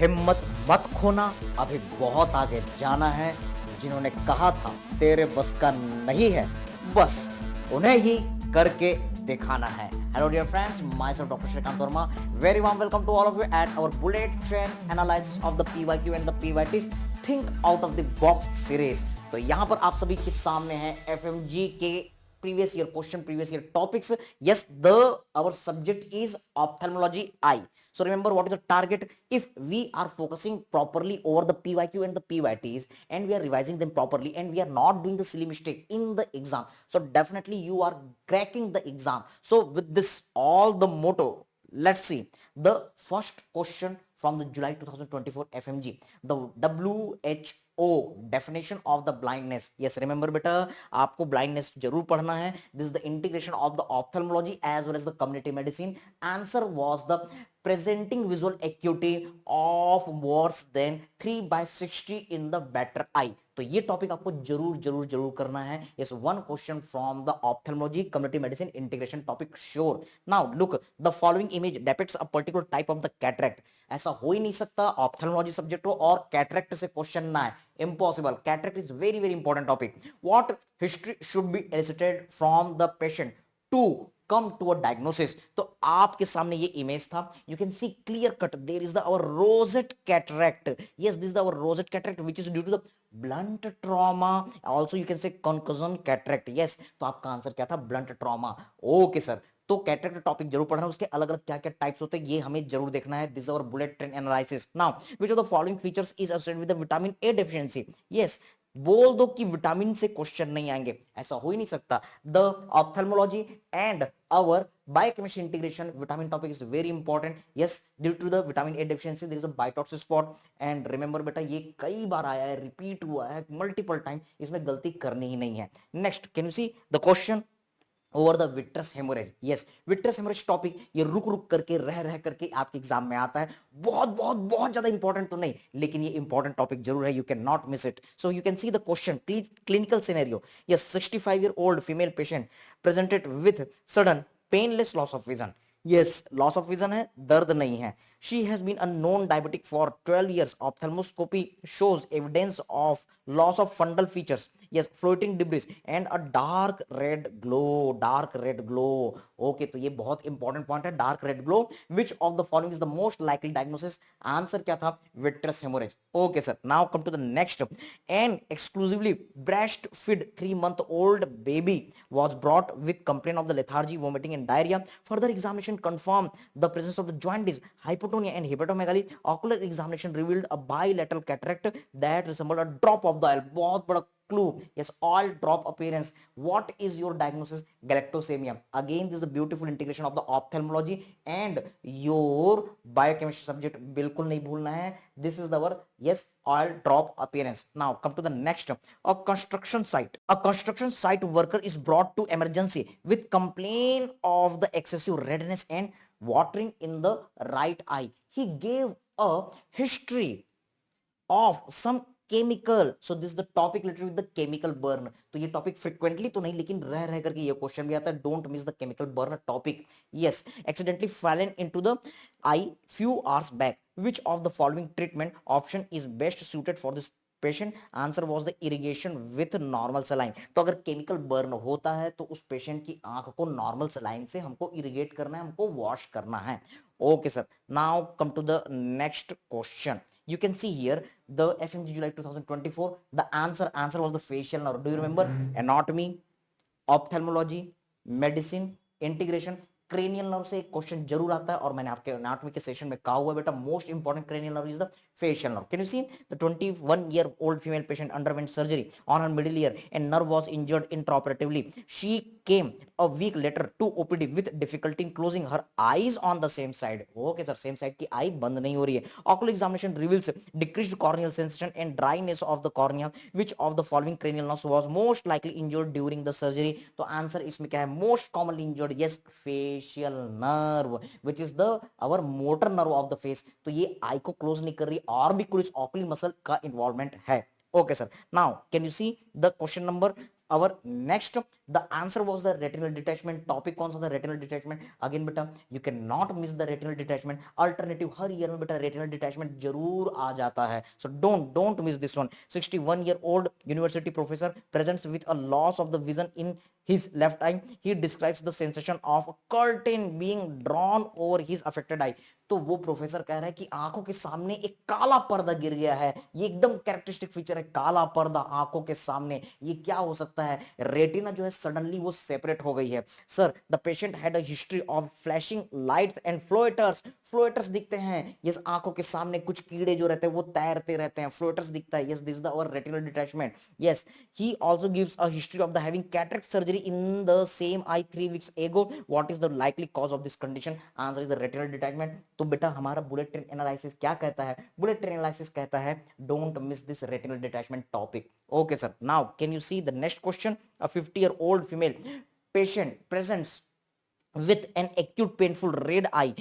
हिम्मत मत खोना, अभी बहुत आगे जाना है। जिन्होंने कहा था तेरे बस का नहीं है, बस उन्हें ही करके दिखाना है। Hello dear friends, myself Dr. Shrikant Verma. Very warm welcome to all of you at our bullet train analysis of the PYQ and the PYTs Think Out of the Box series. तो यहाँ पर आप सभी के सामने है FMG के previous year question, previous year topics. Yes, our subject is ophthalmology eye. So remember what is the target. If we are focusing properly over the PYQ and the PYTs and we are revising them properly and we are not doing the silly mistake in the exam, so definitely you are cracking the exam. So with this all the motto, let's see the first question from the July 2024 FMG, the WHO definition of the blindness. Yes, remember beta, आपको blindness जरूर पढ़ना है. This is the integration of the ophthalmology as well as the community medicine. Answer was the presenting visual acuity of worse than 3/60 in the better eye. तो ये topic आपको जरूर जरूर जरूर करना है. Yes, one question from the ophthalmology community medicine integration topic, sure. Now look, the following image depicts a particular type of the cataract. ऐसा हो ही नहीं सकता ऑप्थेल्मोलॉजी सब्जेक्ट हो और कैटरेक्ट से क्वेश्चन ना है. Impossible. Cataract is very very important topic. What history should be elicited from the patient to come to a diagnosis. तो आपके सामने ये इमेज था. You can see clear cut there is the our rosette cataract. Yes, this is our rosette cataract which is due to the blunt trauma. Also you can say concussion cataract. Yes, तो आपका answer क्या था? Blunt trauma. Okay sir. तो cataract topic जरूर पढ़ना है. उसके अलग अलग क्या क्या टाइप्स होते हैं ये हमें जरूर देखना है. This is our bullet train analysis. Now which of the following features is associated with the vitamin A deficiency. Yes, बोल दो कि विटामिन से क्वेश्चन नहीं आएंगे, ऐसा हो ही नहीं सकता. The ophthalmology and our biochemistry integration vitamin topic is very important. Yes, due to the vitamin A deficiency there is a biotoxic spot. And remember बेटा, ये कई बार आया है, रिपीट हुआ है मल्टीपल टाइम, इसमें गलती करनी ही नहीं है. Next, can you see the question over the vitreous haemorrhage. Yes, vitreous haemorrhage topic ये रुक रुक करके रह करके आपके एग्जाम में आता है. बहुत बहुत बहुत ज्यादा इंपॉर्टेंट तो नहीं, लेकिन ये इंपॉर्टेंट टॉपिक जरूर है. You can not miss it. So you can see the question. Clinical scenario. Yes, 65-year-old female patient presented with sudden painless loss of vision. Yes, loss of vision है, दर्द नहीं है. She has been a non diabetic for 12 years. Ophthalmoscopy shows evidence of loss of fundal features. Yes, floating debris and a dark red glow. Dark red glow. Okay, तो ये बहुत important point है. Dark red glow. Which of the following is the most likely diagnosis? Answer क्या था? Vitreous haemorrhage. Okay sir. Now come to the next. An exclusively breast feed 3-month-old baby was brought with complaint of the lethargy, vomiting and diarrhea. Further examination confirmed the presence of the jaundice, hypotonia and hepatomegaly. Ocular examination revealed a bilateral cataract that resembled a drop of the eye. बहुत बड़ा clue. Yes, all drop appearance. What is your diagnosis? Galactosemia. Again, this is the beautiful integration of the ophthalmology and your biochemistry subject. बिल्कुल नहीं भूलना है. This is our, yes, all drop appearance. Now come to the next. A construction site. A construction site worker is brought to emergency with complaint of the excessive redness and watering in the right eye. He gave a history of some chemical. So this the topic related with the chemical burn. तो ये topic frequently तो नहीं, लेकिन रह करके ये question भी आता है. Don't miss the chemical burn topic. Yes, accidentally Fallon into the I few hours back. Which of the following treatment option is best suited for this patient? Answer was the irrigation with normal saline. तो अगर chemical burn होता है तो उस patient की आंख को normal saline से हमको इरिगेट करना है, हमको वॉश करना है. Okay sir. Now come to the next question. You can see here the FMG July 2024. The answer was the facial nerve. Do you remember? Anatomy, ophthalmology, medicine, integration. Cranial nerve से एक question जरूर आता है और मैंने आपके anatomy के session में कहा हुआ है बेटा, most important cranial nerve is the facial nerve. Can you see the 21-year-old female patient underwent surgery on her middle ear and nerve was injured intraoperatively. She came a week later to OPD with difficulty in closing her eyes on the same side. Okay sir, same side की आई बंद नहीं हो रही है. Ocular examination reveals decreased corneal sensation and dryness of the cornea. Which of the following cranial nerves was most likely injured during the surgery? तो answer इसमें क्या है? Most commonly injured. Yes, facial nerve, which is the our motor nerve of the face. तो ये आई को close नहीं कर रही और भी कुछ ऑक्यूलर मसल का इन्वॉल्वमेंट है. Okay sir. Now can you see the question number our next, the answer was the retinal detachment. Topic कौन सा था? retinal detachment. Again बेटा you cannot miss the retinal detachment. Alternative her year में बेटा retinal detachment जरूर आ जाता है. So don't miss this one. 61-year-old university professor presents with a loss of the vision in his left eye. He describes the sensation of a curtain being drawn over his affected eye. तो वो professor कह रहा है कि आंखों के सामने एक काला पर्दा गिर गया है. ये एकदम कैरेक्टरिस्टिक फीचर है, काला पर्दा आंखों के सामने. ये क्या हो सकता है? रेटिना जो है सडनली वो सेपरेट हो गई है. Sir the patient had a history of flashing lights and floaters. Floaters दिखते हैं. यस, आंखों के सामने कुछ कीड़े जो रहते हैं वो तैरते रहते हैं. फ्लोएटर्स दिखता है. Yes, this is the our retinal detachment. Yes, he also gives a history of the having cataract surgery in the same eye 3 weeks ago. What is the likely cause of this condition? Answer is the retinal detachment. तो बेटा हमारा bullet train analysis क्या कहता है? Bullet train analysis कहता है don't miss this retinal detachment topic. Okay sir, now can you see the next question. A 50-year-old female patient presents with an acute painful red eye.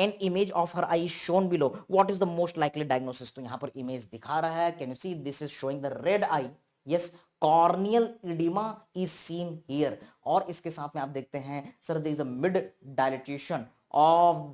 An image of her eye is shown below. What is the most likely diagnosis? तो यहां पर image दिखा रहा है. Can you see this is showing the red eye? Yes, corneal edema is seen here. और इसके साथ में आप देखते हैं sir there is a mid dilatation of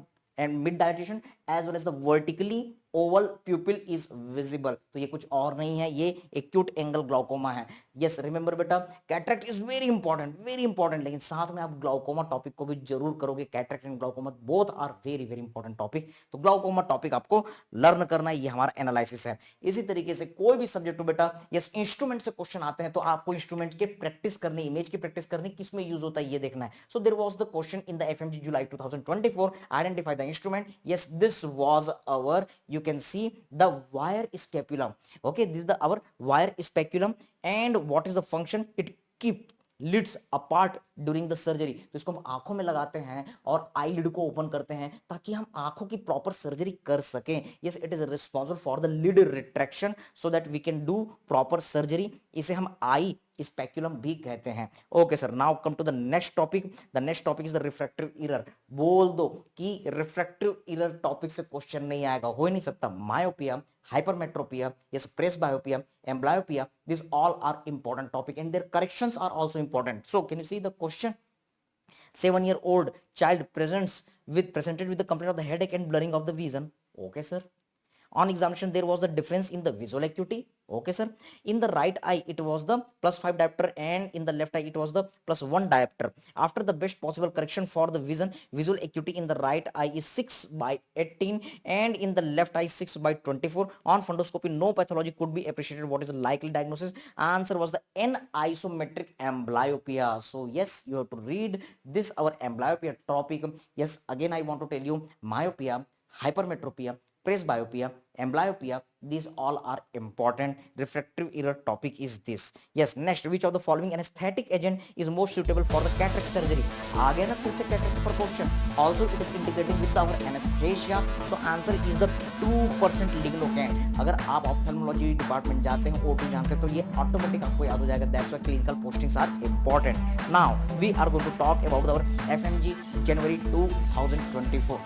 and mid dilatation as well as the vertically oval pupil is visible. तो ये कुछ और नहीं है, ये acute angle glaucoma है. यस रिमेंबर बेटा, कैटरेक्ट इज वेरी इंपॉर्टेंट, लेकिन साथ में आप ग्लाउकोमा टॉपिक को भी जरूर करोगे. Cataract and glaucoma both are very important topic. तो ग्लाउकोमा टॉपिक आपको लर्न करना है, ये हमारा एनालिसिस है. इसी तरीके से कोई भी सब्जेक्ट हो बेटा, यस इंस्ट्रूमेंट से क्वेश्चन आते हैं तो आपको इंस्ट्रूमेंट के प्रैक्टिस करनी, इमेज की प्रैक्टिस करनी, किस में यूज होता है ये देखना है. So there was the question in the FMG July 2024, identify the instrument. Yes, this was our, you can see the wire speculum. Okay, this is the our wire speculum. And what is the function? It keep lids apart during the surgery. तो इसको हम आंखों में लगाते हैं और आई lid को open करते हैं ताकि हम आंखों की प्रॉपर सर्जरी कर सकें. Yes, it is responsible for the lid retraction so that we can do proper surgery. इसे हम आई स्पेक्युलम भी कहते हैं. Okay sir, now come to the next topic. The next topic is the refractive error. बोल दो कि refractive error topic से question नहीं आएगा, हो ही नहीं सकता. Myopia, hypermetropia, yes, presbyopia, amblyopia, these all are important topic and their corrections are also important. So can you see the question? 7-year-old child presented with the complaint of the headache and blurring of the vision. Okay sir. On examination there was the difference in the visual acuity. Okay sir. In the right eye it was the +5 diopter and in the left eye it was the +1 diopter. After the best possible correction for the vision, visual acuity in the right eye is 6/18 and in the left eye 6/24. On fundoscopy no pathology could be appreciated. What is the likely diagnosis? Answer was the N-isometric amblyopia. So yes, you have to read this our amblyopia topic. Yes, again I want to tell you, myopia, hypermetropia, presbyopia, amblyopia, these all are important. Refractive error topic is this. Yes, next, which of the following anesthetic agent is most suitable for the cataract surgery? आ गया ना फिर से cataract पर question. Also it is integrating with our anesthesia. So answer is the 2% lignocaine. अगर आप ophthalmology department जाते हैं, OT जानते हैं, तो ये ऑटोमेटिक आपको याद हो जाएगा. That's why clinical postings are important. Now we are going to talk about our FMG January 2024.